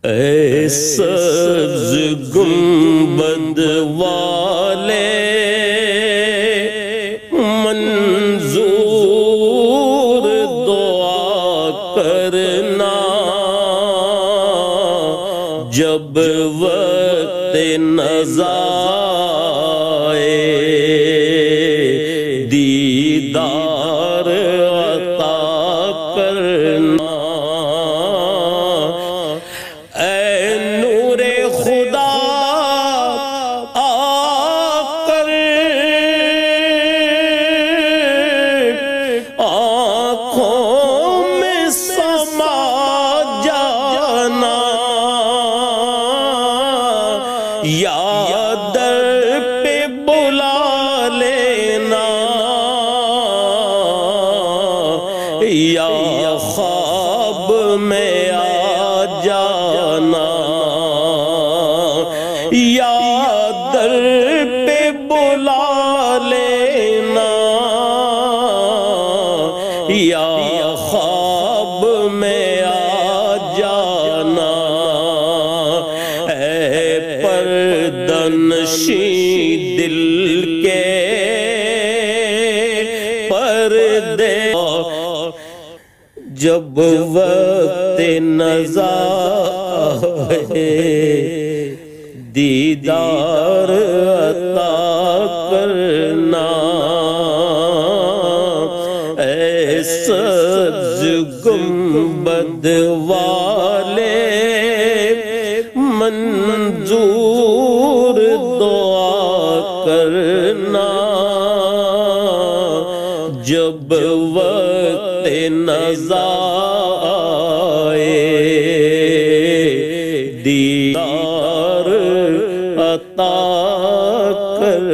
ऐ सब्ज़ गुंबद वाले मंजूर दुआ करना, जब वक्त नज़ा आए दीदार अता करना। या दर पे बुला लेना, या ख्वाब में आ जाना। या दर पे बुला लेना, या ख्वाब में आ जाना। पर्दनशी दिल के पर्दे, जब वक्त नज़ा आए दीदार अता करना। ऐ सब्ज़ गुंबद वाले मंजूर दुआ करना, जब वक्त नज़ा आए दीदार अता कर।